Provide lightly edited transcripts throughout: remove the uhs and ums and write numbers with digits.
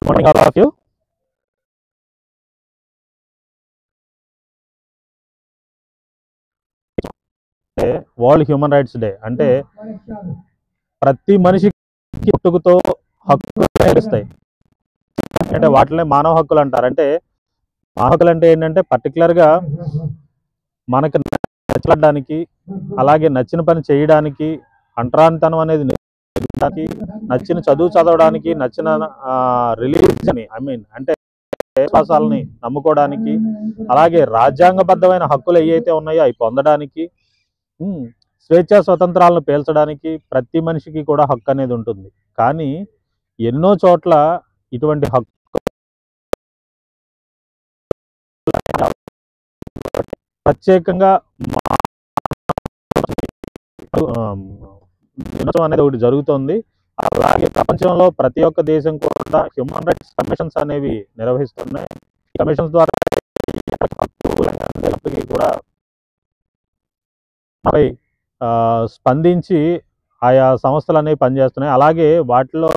morning, all of you. World human rights day అంటే ప్రతి మనిషికి పుట్టుకతో హక్కులు తెలుస్తాయి. అంటే వాటినే మానవ హక్కులు అంటారు. అంటే మానవ హక్కులు అంటే ఏంటంటే పర్టికులర్గా మనకు నచ్చడానికి, అలాగే నచ్చిన పని చేయడానికి, అంటరానితనం అనేది నిలబడడానికి, నచ్చిన చదువు చదవడానికి, నచ్చిన రిలీజియన్ అంటే విశ్వాసాలని నమ్ముకోవడానికి, అలాగే రాజ్యాంగబద్ధమైన హక్కులు ఏవైతే ఉన్నాయో అవి పొందడానికి, స్వేచ్ఛా స్వతంత్రాలను పేల్చడానికి ప్రతి మనిషికి కూడా హక్కు అనేది ఉంటుంది. కానీ ఎన్నో చోట్ల ఇటువంటి హక్కు ప్రత్యేకంగా దినోత్సవం అనేది ఒకటి జరుగుతుంది. అలాగే ప్రపంచంలో ప్రతి ఒక్క దేశం కూడా హ్యూమన్ రైట్స్ కమిషన్స్ అనేవి నిర్వహిస్తున్నాయి. కమిషన్స్ ద్వారా కూడా స్పందించి ఆయా సంస్థలు అనేవి పనిచేస్తున్నాయి. అలాగే వాటిలో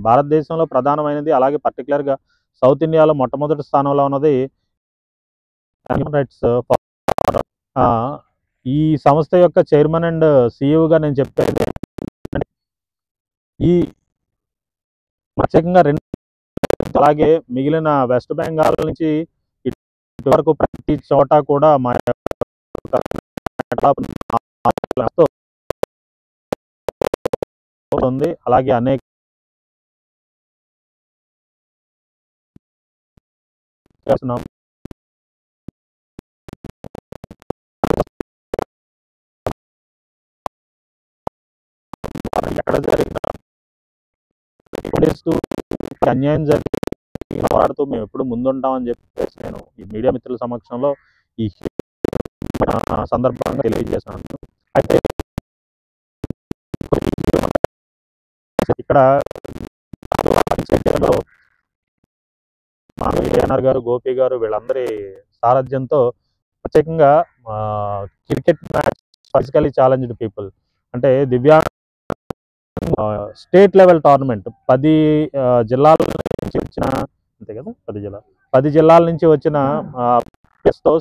భారతదేశంలో ప్రధానమైనది, అలాగే పర్టికులర్గా సౌత్ ఇండియాలో మొట్టమొదటి స్థానంలో ఉన్నది హ్యూమన్ రైట్స్. ఈ సంస్థ యొక్క చైర్మన్ అండ్ సిఇఓగా నేను చెప్పేది ఈ ప్రత్యేకంగా రెండు, అలాగే మిగిలిన వెస్ట్ బెంగాల్ నుంచి ఇటు వరకు ప్రతి చోట కూడా మా ఉంది. అలాగే అనేక ఎక్కడ జరిగిన అన్యాయం జరిగి పోరాడుతూ మేము ఎప్పుడు ముందుంటామని చెప్పేసి నేను ఈ మీడియా మిత్రుల సమక్షంలో ఈ సందర్భంగా తెలియజేశాను. అయితే ఇక్కడ ఏఎన్ఆర్ గారు, గోపి గారు వీళ్ళందరి సారథ్యంతో ప్రత్యేకంగా cricket match physically challenged people అంటే దివ్యాంగ స్టేట్ లెవెల్ టోర్నమెంట్ 10 జిల్లాల నుంచి వచ్చిన, అంతే కదా, 10 జిల్లాల నుంచి వచ్చిన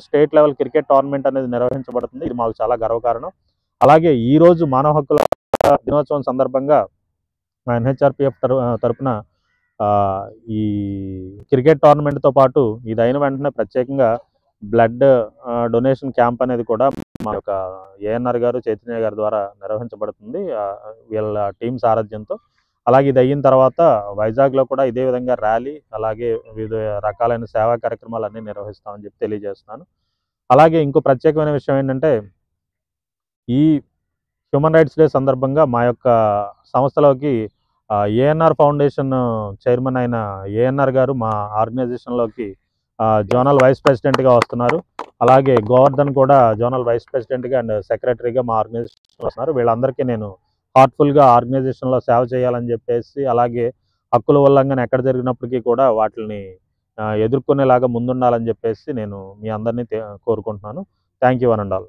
స్టేట్ లెవెల్ క్రికెట్ టోర్నమెంట్ అనేది నిర్వహించబడుతుంది. ఇది మాకు చాలా గర్వకారణం. అలాగే ఈరోజు మానవ హక్కుల దినోత్సవం సందర్భంగా మా ఎన్హెచ్ఆర్పిఎఫ్ తరపున ఈ క్రికెట్ టోర్నమెంట్తో పాటు ఇది అయిన వెంటనే ప్రత్యేకంగా బ్లడ్ డొనేషన్ క్యాంప్ అనేది కూడా మా యొక్క ఏఎన్ఆర్ గారు, చైతన్య గారి ద్వారా నిర్వహించబడుతుంది వీళ్ళ టీం సారథ్యంతో. అలాగే ఇది అయిన తర్వాత వైజాగ్లో కూడా ఇదే విధంగా ర్యాలీ, అలాగే వివిధ రకాలైన సేవా కార్యక్రమాలు అన్నీ నిర్వహిస్తామని చెప్పి తెలియజేస్తున్నాను. అలాగే ఇంకో ప్రత్యేకమైన విషయం ఏంటంటే ఈ హ్యూమన్ రైట్స్ డే సందర్భంగా మా యొక్క సంస్థలోకి ఏఎన్ఆర్ ఫౌండేషన్ చైర్మన్ అయిన ఏఎన్ఆర్ గారు మా ఆర్గనైజేషన్లోకి జోనల్ వైస్ ప్రెసిడెంట్గా వస్తున్నారు. అలాగే గోవర్ధన్ కూడా జోనల్ వైస్ ప్రెసిడెంట్గా అండ్ సెక్రటరీగా మా ఆర్గనైజేషన్లో వస్తున్నారు. వీళ్ళందరికీ నేను హార్ట్ఫుల్గా ఆర్గనైజేషన్లో సేవ చేయాలని చెప్పేసి, అలాగే హక్కుల ఉల్లంఘన ఎక్కడ జరిగినప్పటికీ కూడా వాటిని ఎదుర్కొనేలాగా ముందుండాలని చెప్పేసి నేను మీ అందరినీ కోరుకుంటున్నాను. Thank you one and all.